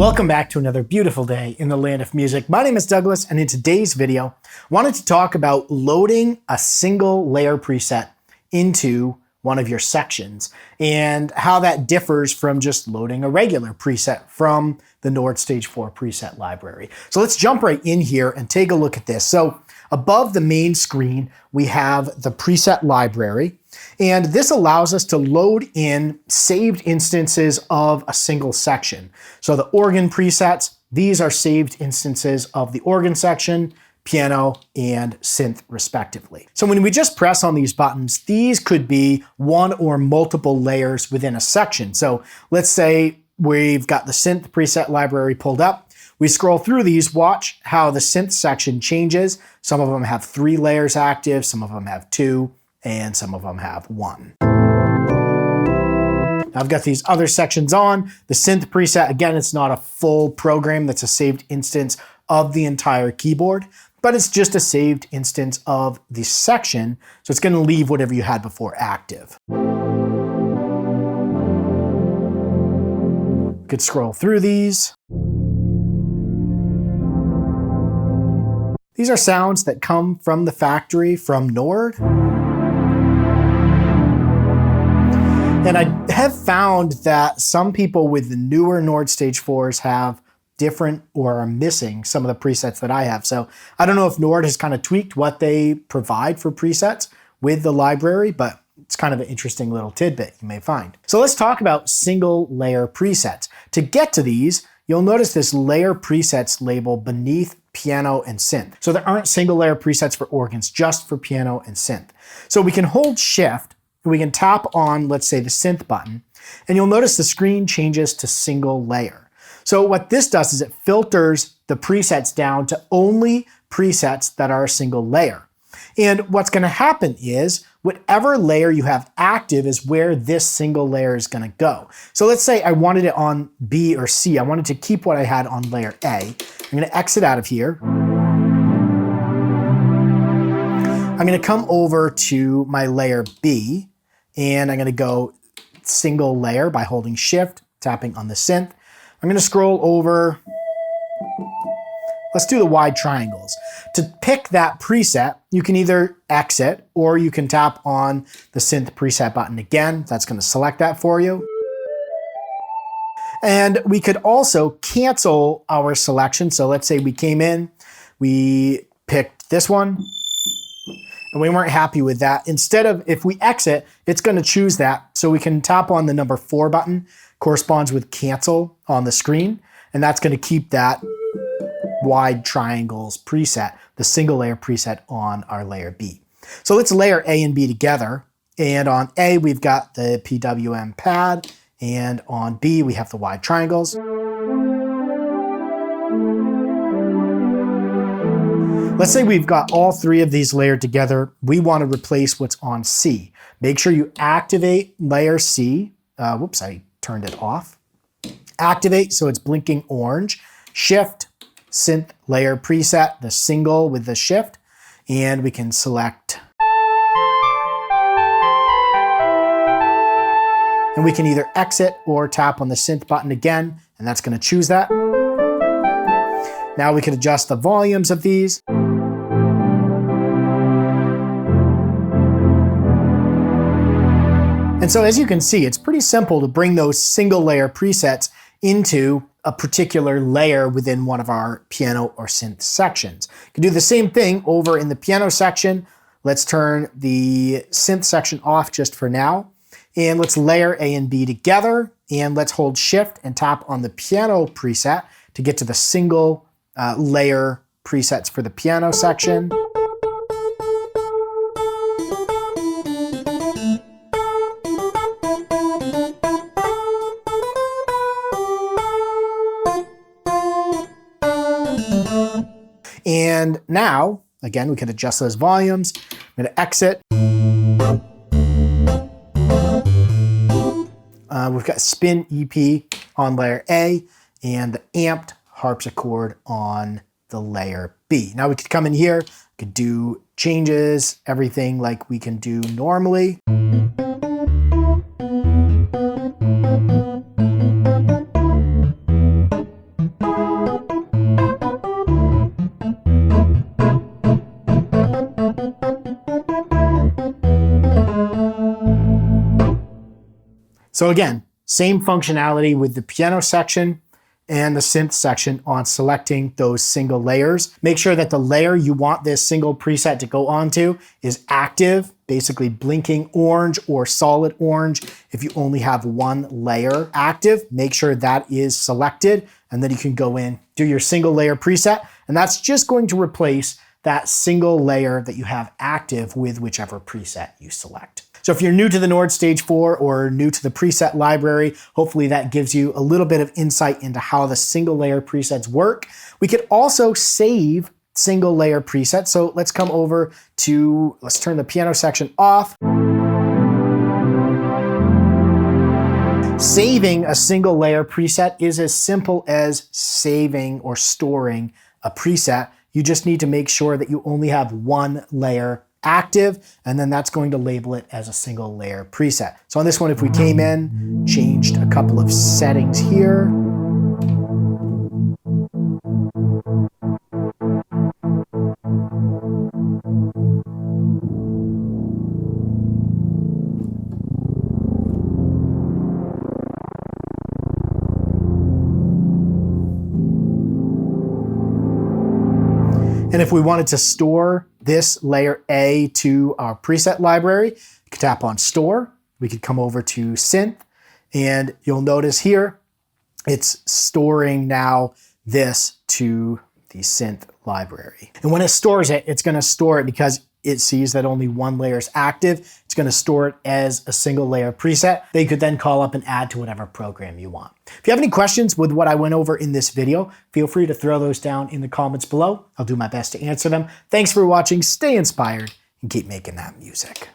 Welcome back to another beautiful day in the land of music. My name is Douglas, and in today's video, I wanted to talk about loading a single layer preset into one of your sections and how that differs from just loading a regular preset from the Nord Stage 4 preset library. So let's jump right in here and take a look at this. So above the main screen, we have the preset library, and this allows us to load in saved instances of a single section. So the organ presets, these are saved instances of the organ section, piano, and synth respectively. So when we just press on these buttons, these could be one or multiple layers within a section. So let's say we've got the synth preset library pulled up. We scroll through these, watch how the synth section changes. Some of them have 3 layers active, some of them have 2, and some of them have 1. Now I've got these other sections on. The synth preset, again, it's not a full program that's a saved instance of the entire keyboard, but it's just a saved instance of the section, so it's going to leave whatever you had before active. You could scroll through these. These are sounds that come from the factory from Nord. And I have found that some people with the newer Nord Stage 4s have different or are missing some of the presets that I have. So I don't know if Nord has kind of tweaked what they provide for presets with the library, but it's kind of an interesting little tidbit you may find. So let's talk about single layer presets. To get to these, you'll notice this layer presets label beneath piano and synth. So there aren't single layer presets for organs, just for piano and synth. So we can hold shift and we can tap on, let's say, the synth button, and you'll notice the screen changes to single layer. So what this does is it filters the presets down to only presets that are a single layer. And what's going to happen is whatever layer you have active is where this single layer is going to go. So let's say I wanted it on B or C. I wanted to keep what I had on layer A. I'm going to exit out of here. I'm going to come over to my layer B, and I'm going to go single layer by holding shift, tapping on the synth. I'm going to scroll over. Let's do the wide triangles. To pick that preset, you can either exit or you can tap on the synth preset button again. That's going to select that for you. And we could also cancel our selection. So let's say we came in, we picked this one, and we weren't happy with that. Instead of, if we exit, it's going to choose that. So we can tap on the number 4 button, corresponds with cancel on the screen, and that's going to keep that wide triangles preset, the single layer preset on our layer B. So let's layer A and B together. And on A, we've got the PWM pad, and on B, we have the wide triangles. Let's say we've got all 3 of these layered together. We want to replace what's on C. Make sure you activate layer C. Whoops, I turned it off. Activate so it's blinking orange. Shift, synth layer preset, the single with the shift, and we can select. And we can either exit or tap on the synth button again, and that's going to choose that. Now we can adjust the volumes of these. And so as you can see, it's pretty simple to bring those single layer presets into a particular layer within one of our piano or synth sections. You can do the same thing over in the piano section. Let's turn the synth section off just for now. And let's layer A and B together. And let's hold shift and tap on the piano preset to get to the single layer presets for the piano section. And now, again, we can adjust those volumes. I'm going to exit. We've got spin EP on layer A and the amped harpsichord on the layer B. Now we could come in here, we could do changes, everything like we can do normally. So again, same functionality with the piano section and the synth section on selecting those single layers. Make sure that the layer you want this single preset to go onto is active, basically blinking orange or solid orange. If you only have one layer active, make sure that is selected, and then you can go in, do your single layer preset, and that's just going to replace that single layer that you have active with whichever preset you select. So if you're new to the Nord Stage 4 or new to the preset library, hopefully that gives you a little bit of insight into how the single layer presets work. We could also save single layer presets. So let's come over to, let's turn the piano section off. Saving a single layer preset is as simple as saving or storing a preset. You just need to make sure that you only have one layer active, and then that's going to label it as a single layer preset. So on this one, if we came in, changed a couple of settings here, and if we wanted to store this layer A to our preset library, you could tap on Store. We could come over to Synth, and you'll notice here, it's storing now this to the synth library. And when it stores it, it's gonna store it because it sees that only one layer is active. It's gonna store it as a single layer preset that you could then call up and add to whatever program you want. If you have any questions with what I went over in this video, feel free to throw those down in the comments below. I'll do my best to answer them. Thanks for watching, stay inspired, and keep making that music.